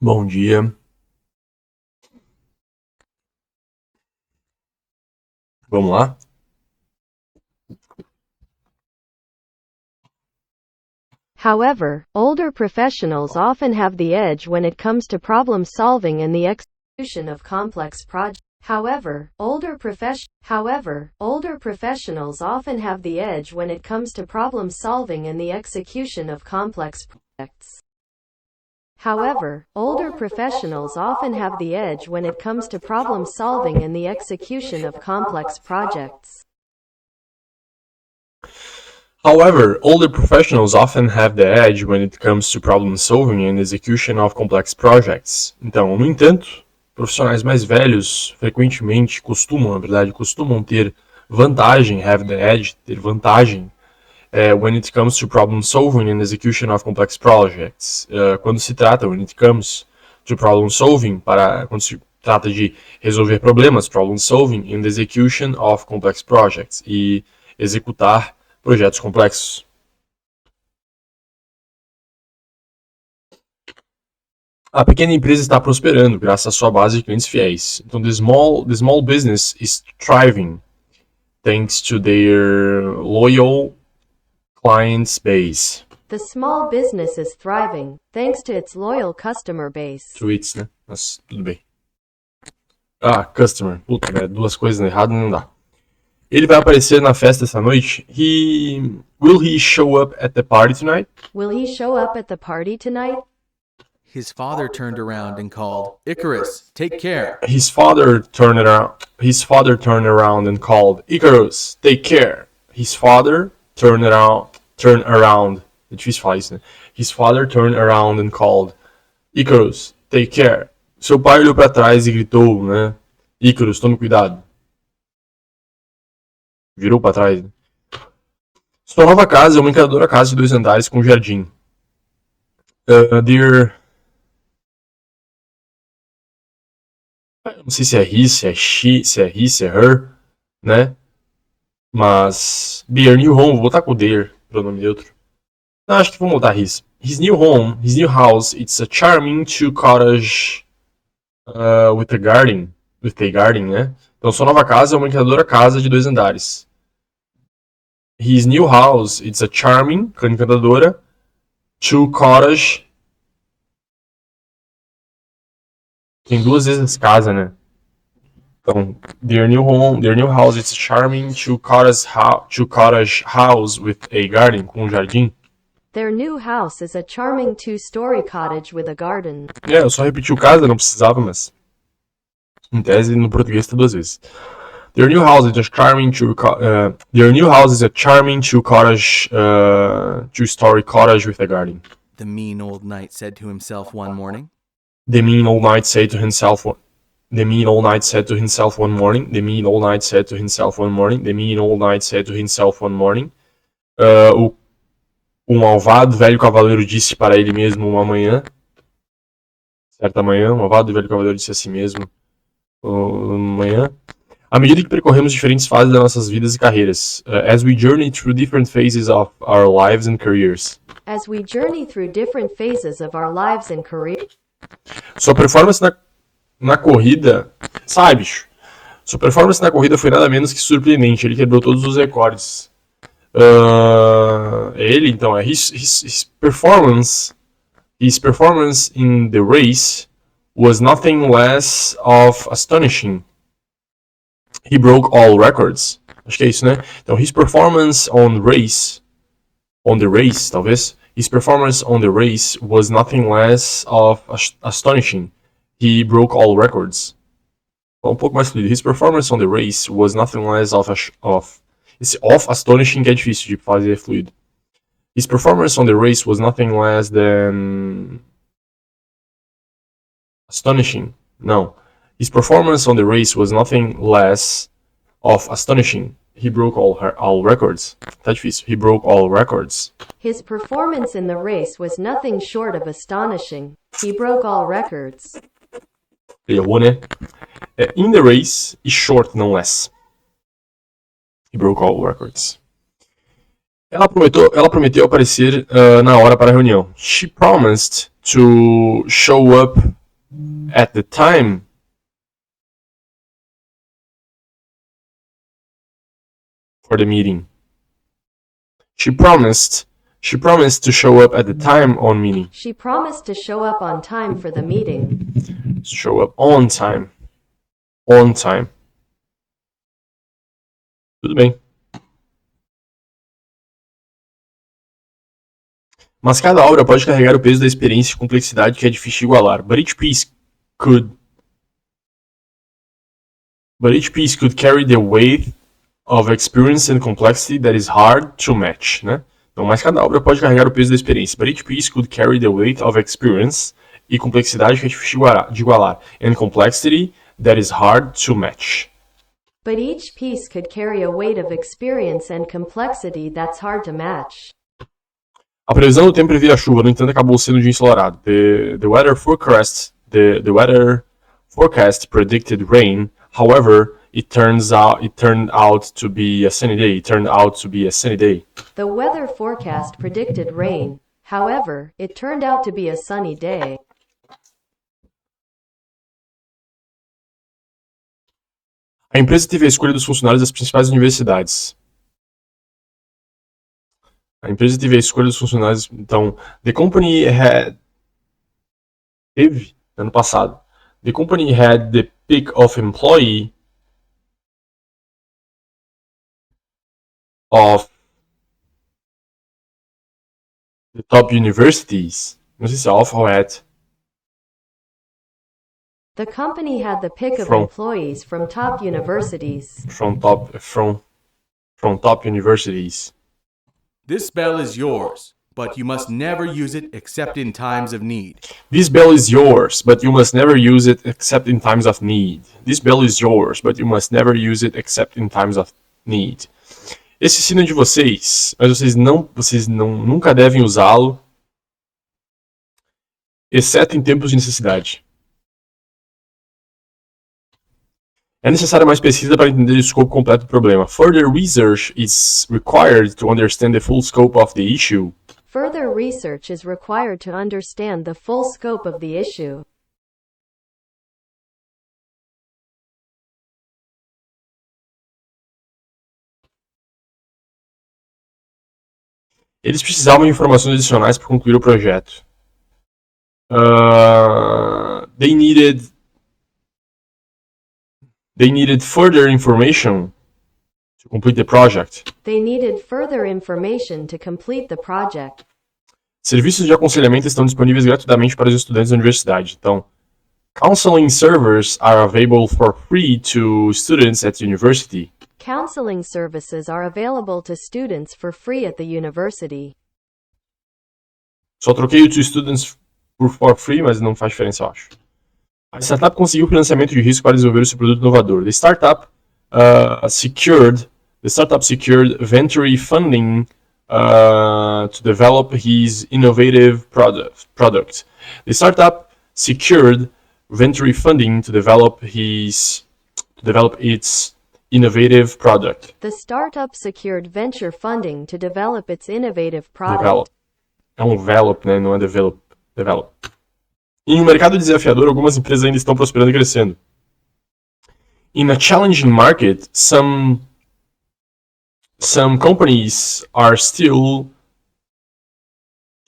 Bom dia. Vamos lá? However, older professionals often have the edge when it comes to problem solving and the execution of complex projects. However, older professionals often have the edge when it comes to problem solving and the execution of complex projects. However, older professionals often have the edge when it comes to problem solving and the execution of complex projects. However, older professionals often have the edge when it comes to problem solving and execution of complex projects. Então, no entanto, profissionais mais velhos frequentemente costumam ter vantagem, have the edge, ter vantagem when it comes to problem solving and execution of complex projects. Quando se trata, when it comes to problem solving, quando se trata de resolver problemas, problem solving and execution of complex projects, e executar projetos complexos. A pequena empresa está prosperando graças à sua base de clientes fiéis. Então, the small business is thriving thanks to their loyal clients base. The small business is thriving thanks to its loyal customer base. To its, né? Mas tudo bem. Customer. Puta, velho, duas coisas erradas não dá. Ele vai aparecer na festa essa noite? Will he show up at the party tonight? Will he show up at the party tonight? His father turned around and called, "Icarus, take care." His father turned around and called, "Icarus, take care." His father turned around. É difícil falar isso, né? His father turned around and called, "Icarus, take care." Seu pai olhou para trás e gritou, né? Icarus, tome cuidado. Virou para trás. Né? Sua nova casa é uma encantadora casa de 2 andares com jardim. Não sei se é he, se é she, se é he, se é her, né? Mas their new home, vou botar com their, pronome neutro. Não, acho que vou botar his. His new house, it's a charming two cottage with a garden, né? Então sua nova casa é uma encantadora casa de 2 andares. His new house, it's a charming, encantadora, two cottage. Tem 2 vezes casa, né? Então, their new house, it's a charming two cottage house with a garden, com um jardim. Their new house is a charming 2-story cottage with a garden. Eu só repeti o casa, não precisava, mas em tese no português tá 2 vezes. Their new house is a charming two-story cottage with a garden. The mean old knight said to himself one morning. The mean old knight said to himself one morning. O malvado velho cavaleiro disse para ele mesmo uma manhã. Certa manhã, o malvado velho cavaleiro disse a si mesmo uma manhã. À medida que percorremos diferentes fases das nossas vidas e carreiras, as we journey through different phases of our lives and careers. Sua performance na corrida, sabe, bicho? Sua performance na corrida foi nada menos que surpreendente. Ele quebrou todos os recordes. Ele, então, his performance in the race was nothing less of astonishing. He broke all records. Acho que é isso, né? Então, his performance on the race, talvez. His performance on the race was nothing less of astonishing. He broke all records. Um pouco mais fluido. His performance on the race was nothing less esse astonishing que é difícil de fazer fluido. His performance on the race was nothing less than astonishing. No. His performance on the race was nothing less of astonishing. He broke all records. Tá difícil. He broke all records. His performance in the race was nothing short of astonishing. He broke all records. Errou, né? In the race e short, não less. He broke all records. Ela prometeu aparecer na hora para a reunião. She promised to show up at the time for the meeting. She promised to show up at the time on meeting. She promised to show up on time for the meeting. Show up on time. On time. Tudo bem. Mas cada obra pode carregar o peso da experiência e complexidade que é difícil de igualar. But each piece could carry the weight of experience and complexity that is hard to match, né? Então, mas cada obra pode carregar o peso da experiência. But each piece could carry the weight of experience e complexidade que é difícil de igualar. And complexity that is hard to match. But each piece could carry a weight of experience and complexity that's hard to match. A previsão do tempo previa a chuva, no entanto, acabou sendo um dia ensolarado. The weather forecast predicted rain. However, it turned out to be a sunny day. The weather forecast predicted rain. However, it turned out to be a sunny day. A empresa teve a escolha dos funcionários das principais universidades. Então, the company teve, ano passado, the company had the pick of employee of the top universities. Não sei se é off ou at. The company had the pick of employees from top universities. From top universities. This bell is yours, but you must never use it except in times of need. This bell is yours, but you must never use it except in times of need. This bell is yours, but you must never use it except in times of need. Esse sino é de vocês, mas vocês nunca devem usá-lo, exceto em tempos de necessidade. É necessária mais pesquisa para entender o escopo completo do problema. Further research is required to understand the full scope of the issue. Further research is required to understand the full scope of the issue. Eles precisavam de informações adicionais para concluir o projeto. They needed further information to complete the project. They needed further information to complete the project. Serviços de aconselhamento estão disponíveis gratuitamente para os estudantes da universidade. Então, counseling servers are available for free to students at the university. Counseling services are available to students for free at the university. Só troquei o to students por for free, mas não faz diferença, eu acho. A startup conseguiu financiamento de risco para desenvolver o seu produto inovador. The startup secured venture funding to develop his innovative product. The startup secured venture funding to develop its innovative product. The startup secured venture funding to develop its innovative product. É um develop, né? Não é develop. Em um mercado desafiador, algumas empresas ainda estão prosperando e crescendo. In a challenging market, some companies are still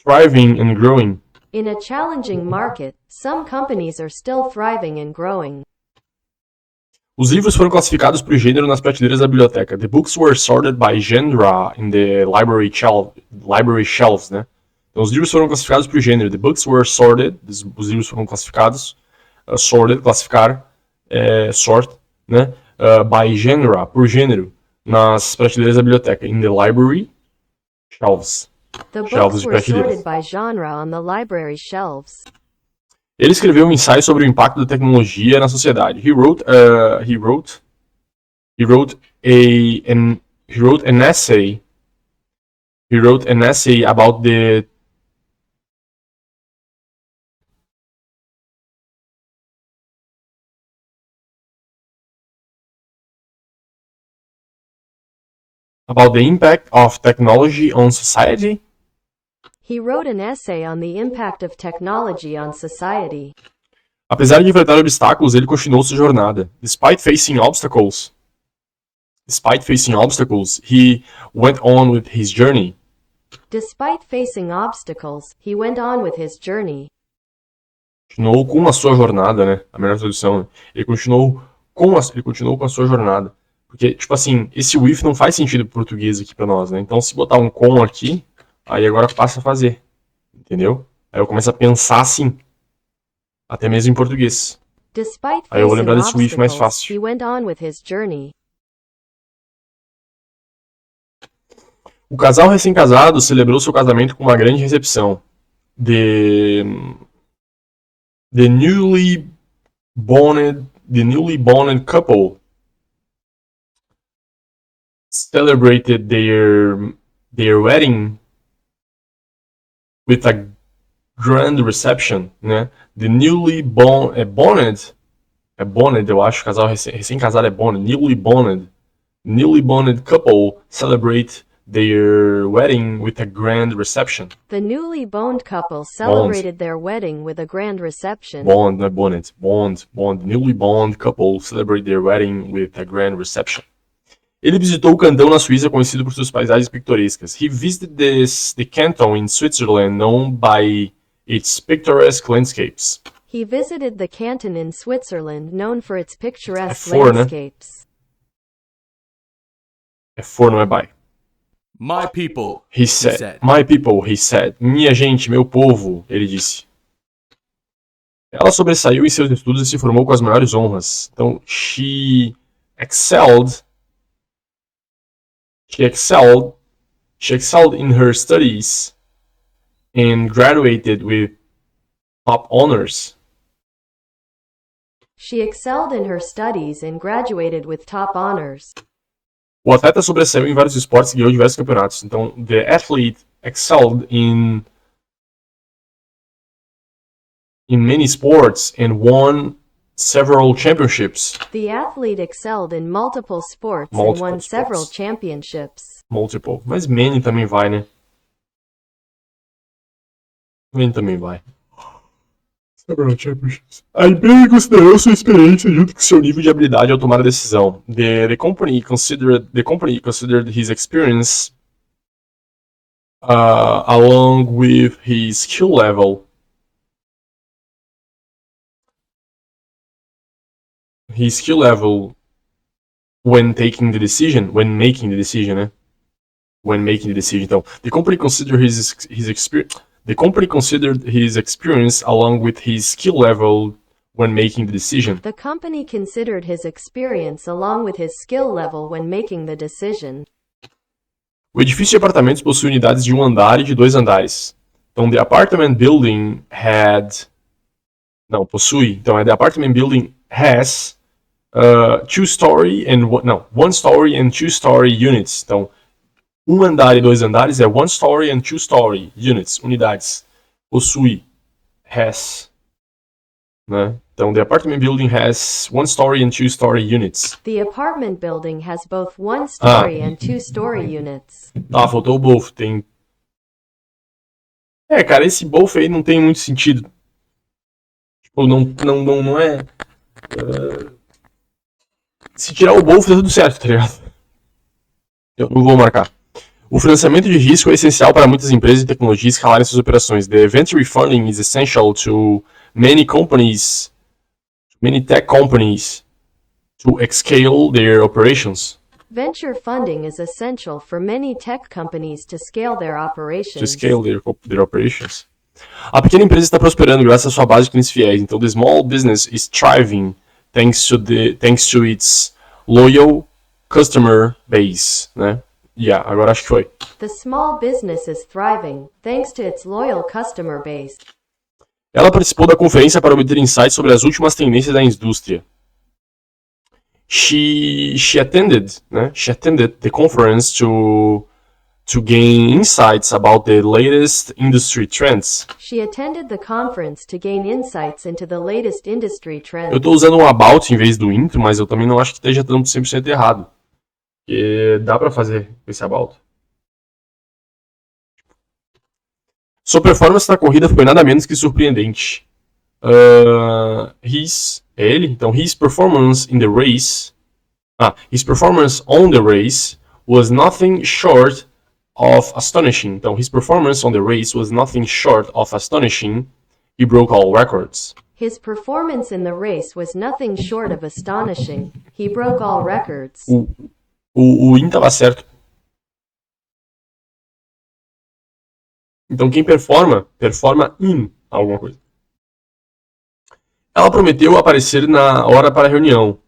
thriving and growing. In a challenging market, some companies are still thriving and growing. Os livros foram classificados por gênero nas prateleiras da biblioteca. The books were sorted by genre in the library shelves, né? Então, os livros foram classificados por gênero. The books were sorted. Os livros foram classificados. Sorted, classificar. Sort, né? By genre, por gênero. Nas prateleiras da biblioteca. In the library shelves. The books were sorted by genre on the library shelves. Ele escreveu um ensaio sobre o impacto da tecnologia na sociedade. He wrote an essay. He wrote an essay about the About the impact of technology on society. He wrote an essay on the impact of technology on society. Apesar de enfrentar obstáculos, ele continuou sua jornada. Despite facing obstacles, he went on with his journey. Despite facing obstacles, he went on with his journey. Continuou com a sua jornada, né? A melhor tradução. Né? Ele continuou com a sua jornada. Porque, tipo assim, esse with não faz sentido pro português aqui pra nós, né? Então, se botar um com aqui, aí agora passa a fazer. Entendeu? Aí eu começo a pensar assim. Até mesmo em português. Despite Aí eu vou facing lembrar desse with mais obstacles, fácil. he went on with his journey. O casal recém-casado celebrou seu casamento com uma grande recepção. The newly born couple celebrated their wedding with a grand reception, né? The newly born eu acho, casal recém-casado é boned. Newly born couple celebrate their wedding with a grand reception. The newly boned couple celebrated their wedding with a grand reception. Bond, não é bonnet. Bond. Newly born couple celebrate their wedding with a grand reception. Ele visitou o cantão na Suíça, conhecido por suas paisagens pitorescas. He visited the canton in Switzerland, known by its picturesque landscapes. He visited the canton in Switzerland, known for its picturesque for, né? landscapes. É for, não é by. My people, He said. My people, he said. Minha gente, meu povo, ele disse. Ela sobressaiu em seus estudos e se formou com as maiores honras. Então, she excelled in her studies and graduated with top honors. She excelled in her studies and graduated with top honors. O atleta sobressaiu em vários esportes e ganhou diversos campeonatos. Então, the athlete excelled in many sports and won several championships. The athlete excelled in multiple sports and won several championships. Multiple. Mas many também vai, né? Many também vai. Several championships. A empresa considerou sua experiência junto com seu nível de habilidade ao tomar a decisão. The company considered his experience along with his skill level. His skill level when making the decision, né? When making the decision. Então, the company considered his experience. The company considered his experience along with his skill level when making the decision. The company considered his experience along with his skill level when making the decision. O edifício de apartamentos possui unidades de um andar e de 2 andares. Então, the apartment building the apartment building has one story and two story units. Então, um andar e 2 andares é one story and two story units, unidades. Possui, has, né? Então, the apartment building has one story and two story units. The apartment building has both one story and two story units. Ah, faltou o both. Tem. Cara, esse both aí não tem muito sentido. Tipo, não é. Se tirar o both, tá tudo certo, tá ligado? Eu não vou marcar. O financiamento de risco é essencial para muitas empresas de tecnologia escalarem suas operações. The venture funding is essential to many tech companies, to scale their operations. Venture funding is essential for many tech companies to scale their operations. To scale their operations. A pequena empresa está prosperando graças à sua base de clientes fiéis. Então, the small business is thriving thanks to its loyal customer base, né? Agora acho que foi. The small business is thriving thanks to its loyal customer base. Ela participou da conferência para obter insights sobre as últimas tendências da indústria. She attended the conference to gain insights about the latest industry trends. She attended the conference to gain insights into the latest industry trends. Eu estou usando o about em vez do into, mas eu também não acho que esteja dando 100% errado. Que dá pra fazer esse about. Sua performance na corrida foi nada menos que surpreendente. Ele, então, his performance in the race. His performance on the race was nothing short of astonishing. Então, his performance on the race was nothing short of astonishing. He broke all records. His performance in the race was nothing short of astonishing. He broke all records. O in estava certo. Então, quem performa in alguma coisa. Ela prometeu aparecer na hora para a reunião.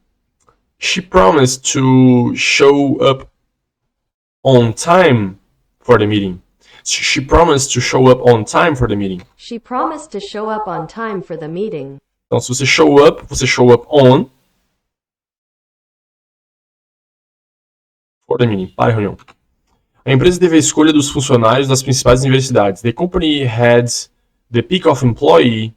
She promised to show up on time for the meeting. She promised to show up on time for the meeting. She promised to show up on time for the meeting. Então, se você show up on for the meeting, para a reunião. A empresa teve a escolha dos funcionários das principais universidades. The company had the pick of employee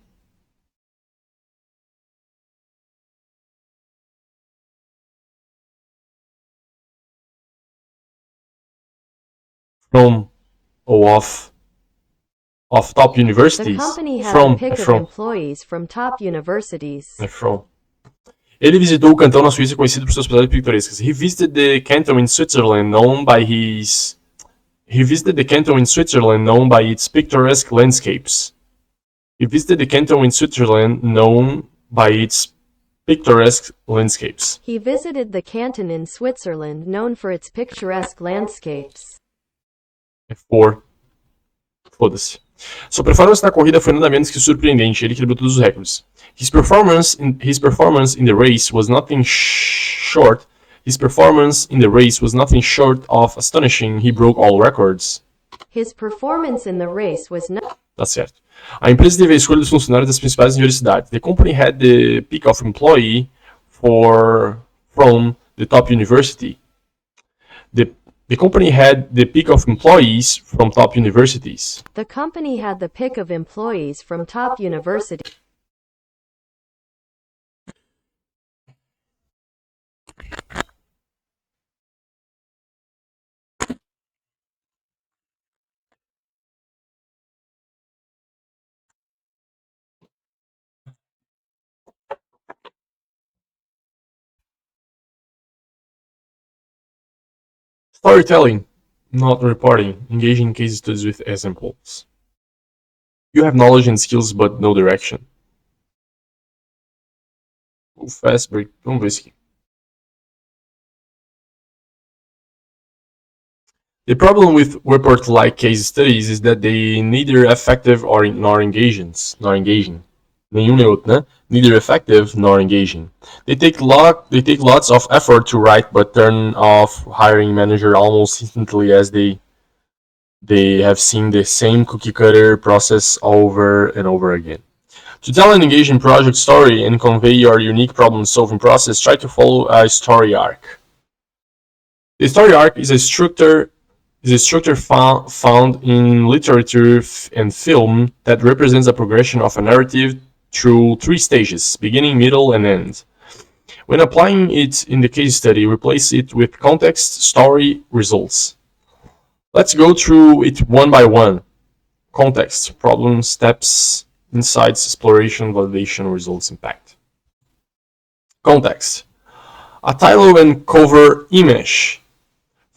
from or of top universities. The company had a pick of employees from top universities. Ele visitou o cantão na Suíça conhecido por suas paisagens pitorescas. He visited the canton in Switzerland known by its picturesque landscapes. He visited the canton in Switzerland known by its picturesque landscapes. He visited the canton in Switzerland known for its picturesque landscapes. Foda-se. Sua performance na corrida foi nada menos que surpreendente. Ele quebrou todos os recordes. His performance in the race was nothing short. His performance in the race was nothing short of astonishing. He broke all records. His performance in the race was not. Tá certo. A empresa teve a escolha dos funcionários das principais universidades. The company had the pick of employee from the top university. The company had the pick of employees from top universities. The company had the pick of employees from top universities. Storytelling, not reporting, engaging in case studies with examples. You have knowledge and skills, but no direction. Fast break. Vamos ver isso aqui. The problem with report-like case studies is that they neither effective nor engaging. Nenhum nem outro, né? Neither effective nor engaging. They take lots of effort to write, but turn off hiring manager almost instantly as they have seen the same cookie cutter process over and over again. To tell an engaging project story and convey your unique problem-solving process, try to follow a story arc. The story arc is a structure found in literature and film that represents a progression of a narrative through 3 stages, beginning, middle, and end. When applying it in the case study, replace it with context, story, results. Let's go through it one by one. Context, problem, steps, insights, exploration, validation, results, impact. Context. A title and cover image.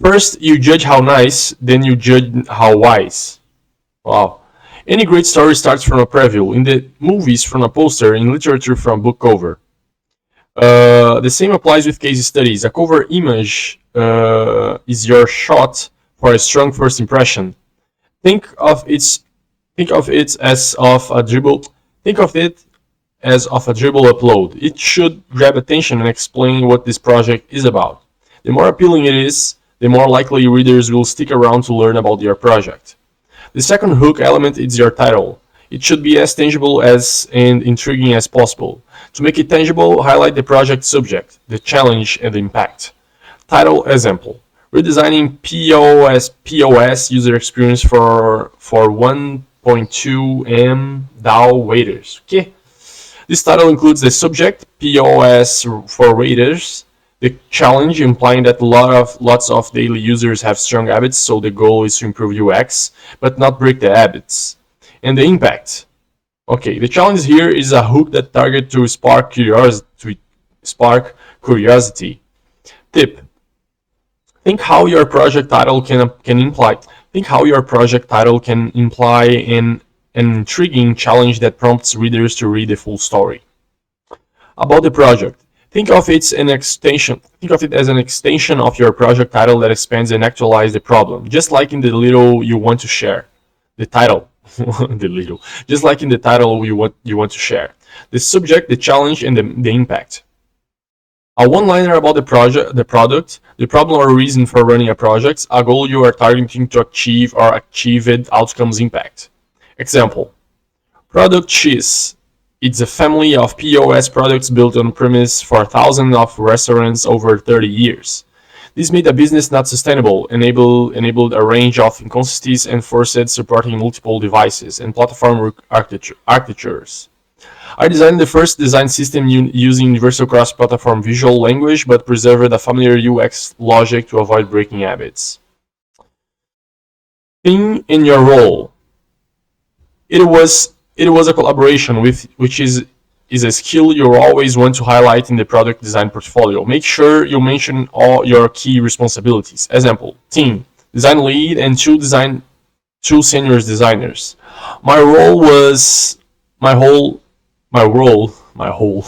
First, you judge how nice, then you judge how wise. Wow. Any great story starts from a preview, in the movies from a poster, in literature from a book cover. The same applies with case studies. A cover image is your shot for a strong first impression. Think of it as of a dribble upload. It should grab attention and explain what this project is about. The more appealing it is, the more likely readers will stick around to learn about your project. The second hook element is your title. It should be as tangible and intriguing as possible. To make it tangible, highlight the project subject, the challenge, and the impact. Title example: redesigning POS user experience for 1.2 M DAO waiters. Okay. This title includes the subject, POS for waiters, The challenge, implying that lots of daily users have strong habits, so the goal is to improve UX, but not break the habits. And the impact. Okay, the challenge here is a hook that targets to spark curiosity. Tip: think how your project title can imply. Think how your project title can imply an intriguing challenge that prompts readers to read the full story. About the project, think of it as an extension of your project title that expands and actualizes the problem, just like in the little you want to share. The title, the little, just like in the title you want to share. The subject, the challenge, and the impact. A one-liner about the product, the problem or reason for running a project, a goal you are targeting to achieve or achieved outcomes impact. Example: Product Cheese. It's a family of POS products built on premise for thousands of restaurants over 30 years. This made a business not sustainable, enabled a range of inconsistencies and forced supporting multiple devices and platform architectures. I designed the first design system using universal cross-platform visual language, but preserved a familiar UX logic to avoid breaking habits. Thing in your role. It was a collaboration which is a skill you always want to highlight in the product design portfolio. Make sure you mention all your key responsibilities. Example: team, design lead, and two senior designers. My role was my whole my role my whole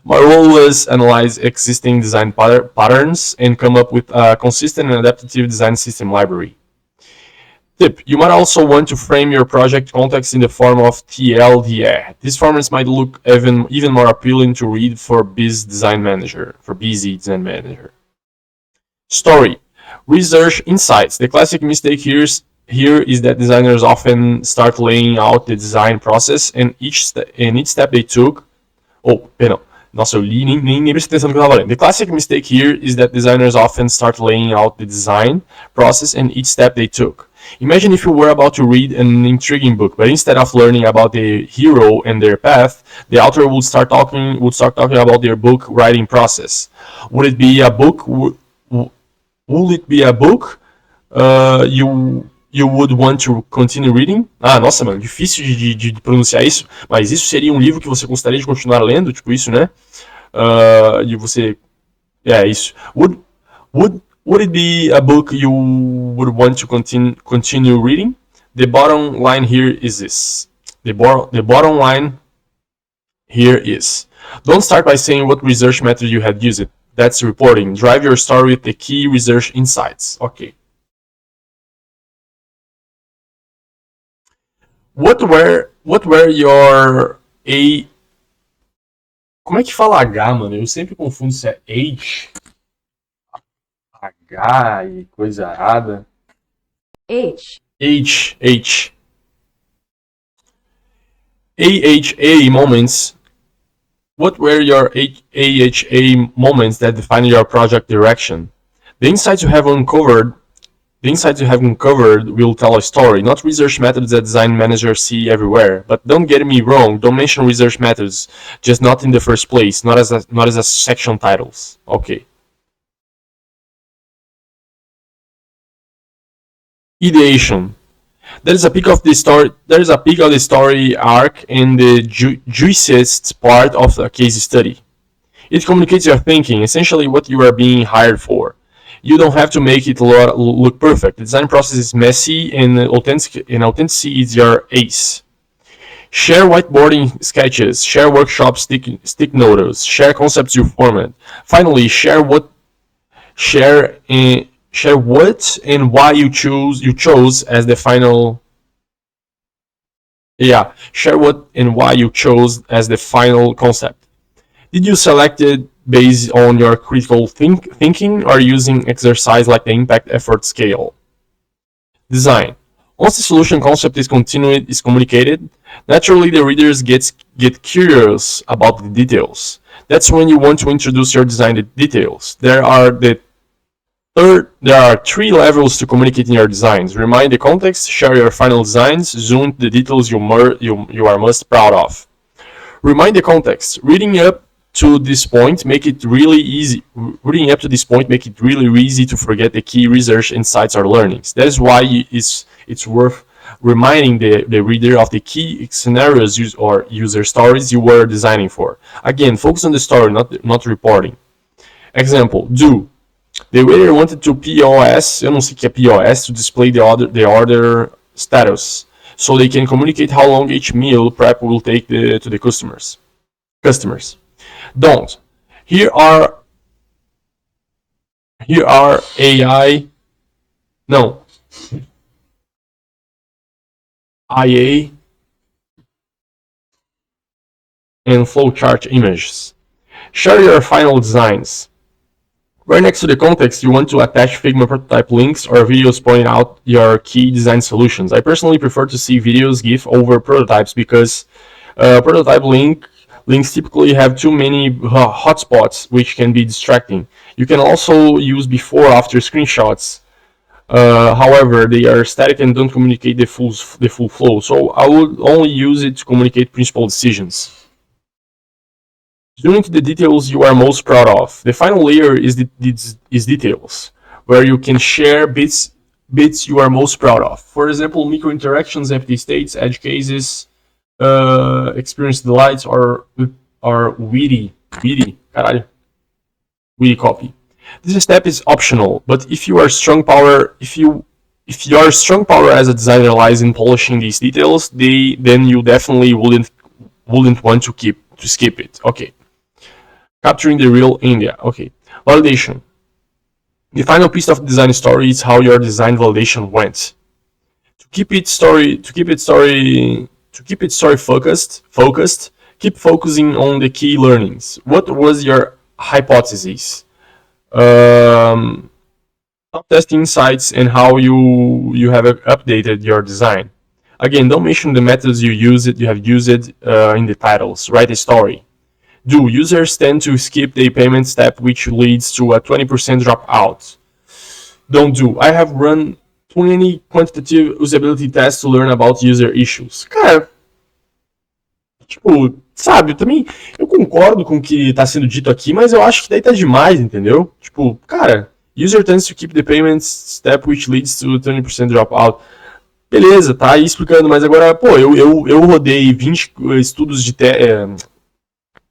my role was analyze existing design patterns and come up with a consistent and adaptive design system library. Tip: you might also want to frame your project context in the form of TLDR. These formats might look even more appealing to read for busy design manager. Story: research insights. The classic mistake here is that designers often start laying out the design process and each step they took. Oh, perdão. Nossa, eu li nem prestei atenção no que eu tava lendo. The classic mistake here is that designers often start laying out the design process and each step they took. Imagine if you were about to read an intriguing book, but instead of learning about the hero and their path, the author would start talking about their book writing process. Would it be a book? Will it be a book you would want to continue reading? Ah, nossa, mano, difícil de pronunciar isso, mas isso seria um livro que você gostaria de continuar lendo, tipo isso, né? E você... isso. Would it be a book you would want to continue reading? The bottom line here is this. The bottom line here is: don't start by saying what research method you had used. That's reporting. Drive your story with the key research insights. Okay. What were your a... Como é que fala H, mano? Eu sempre confundo se é H e coisa errada. H. AHA moments. What were your AHA moments that defined your project direction? The insights you have uncovered will tell a story, not research methods that design managers see everywhere. But don't get me wrong, don't mention research methods, just not in the first place, not as a section titles. Okay. Ideation. There is a peak of the story arc and the juiciest part of a case study. It communicates your thinking, essentially what you are being hired for. You don't have to make it look perfect. The design process is messy and authenticity is your ace. Share whiteboarding sketches, share workshop stick notes, share concepts you format. Finally, share what and why you chose as the final. Share what and why you chose as the final concept. Did you select it based on your critical thinking or using exercise like the impact effort scale? Design. Once the solution concept is communicated, naturally the readers get curious about the details. That's when you want to introduce your design details. There are three levels to communicating your designs. Remind the context, share your final designs, zoom into the details you are most proud of. Remind the context. Reading up to this point make it really easy. Reading up to this point make it really easy to forget the key research insights or learnings. That is why it's worth reminding the reader of the key scenarios or user stories you were designing for. Again, focus on the story, not reporting. Example: do the waiter wanted to POS, eu não sei o que é POS, to display the order status, so they can communicate how long each meal prep will take to the customers. Don't. Here are AI. No. IA and flowchart images. Share your final designs. Right next to the context, you want to attach Figma prototype links or videos pointing out your key design solutions. I personally prefer to see videos GIF over prototypes because prototype links typically have too many hotspots, which can be distracting. You can also use before-after screenshots. However, they are static and don't communicate the full flow. So I would only use it to communicate principal decisions. Zoom into the details you are most proud of. The final layer is details, where you can share bits you are most proud of. For example, micro interactions, empty states, edge cases, experience delights, or witty copy. This step is optional, but if your strong power as a designer lies in polishing these details, then you definitely wouldn't want to skip it. Okay. Capturing the real India. Okay. Validation. The final piece of the design story is how your design validation went. To keep it story focused, keep focusing on the key learnings. What was your hypothesis? Top test insights and how you have updated your design. Again, don't mention the methods you have used in the titles. Write a story. Do users tend to skip the payment step, which leads to a 20% dropout? Don't do. I have run 20 quantitative usability tests to learn about user issues. Cara, tipo, sabe, eu concordo com o que tá sendo dito aqui, mas eu acho que daí tá demais, entendeu? Tipo, cara, user tends to keep the payment step, which leads to 20% dropout. Beleza, tá aí explicando, mas agora, pô, eu rodei 20 estudos de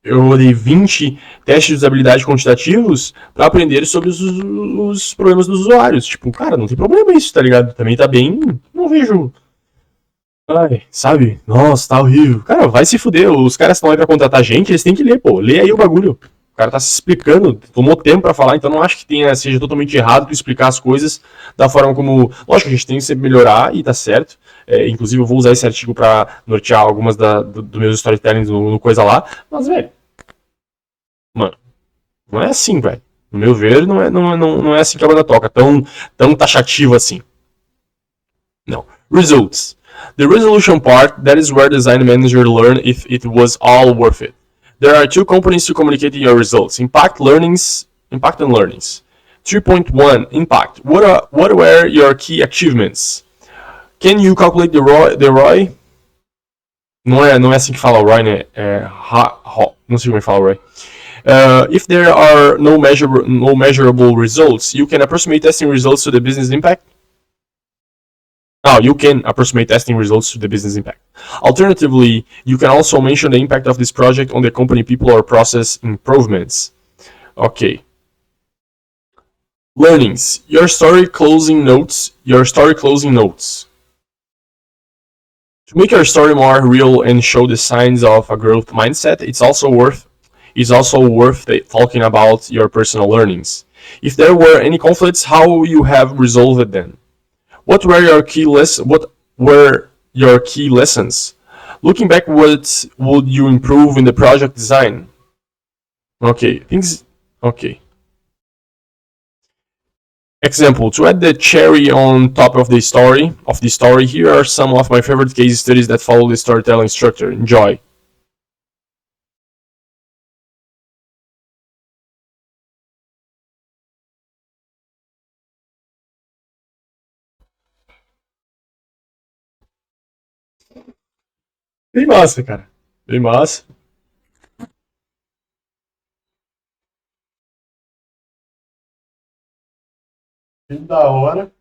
eu rodei 20 testes de usabilidade quantitativos para aprender sobre os problemas dos usuários. Tipo, cara, não tem problema isso, tá ligado? Também tá bem. Não vejo. Ai, sabe? Nossa, tá horrível. Cara, vai se fuder. Os caras estão aí pra contratar gente, eles têm que ler, pô. Lê aí o bagulho. O cara tá se explicando, tomou tempo pra falar, então não acho que seja totalmente errado tu explicar as coisas da forma como. Lógico, a gente tem que sempre melhorar e tá certo. Inclusive, eu vou usar esse artigo pra nortear algumas do meus storytelling no coisa lá. Mas, velho. Mano, não é assim, velho. No meu ver, não é assim que a banda toca. Tão taxativo assim. Não. Results. The resolution part, that is where design manager learn if it was all worth it. There are two components to communicating your results: impact and learnings. 3.1 Impact. What were your key achievements? Can you calculate the ROI? Não é assim que fala o ROI, né? Não sei como é que fala o ROI. If there are no measurable results, you can approximate testing results to the business impact. You can approximate testing results to the business impact. Alternatively, you can also mention the impact of this project on the company, people, or process improvements. Okay. Learnings. Your story closing notes. To make your story more real and show the signs of a growth mindset, it's also worth talking about your personal learnings. If there were any conflicts, how you have resolved them. What were your key lessons? Looking back, what would you improve in the project design? Okay. Example: to add the cherry on top of the story, here are some of my favorite case studies that follow the storytelling structure. Enjoy. Bem massa, cara. Bem massa. Que da hora.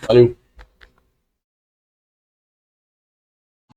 Valeu.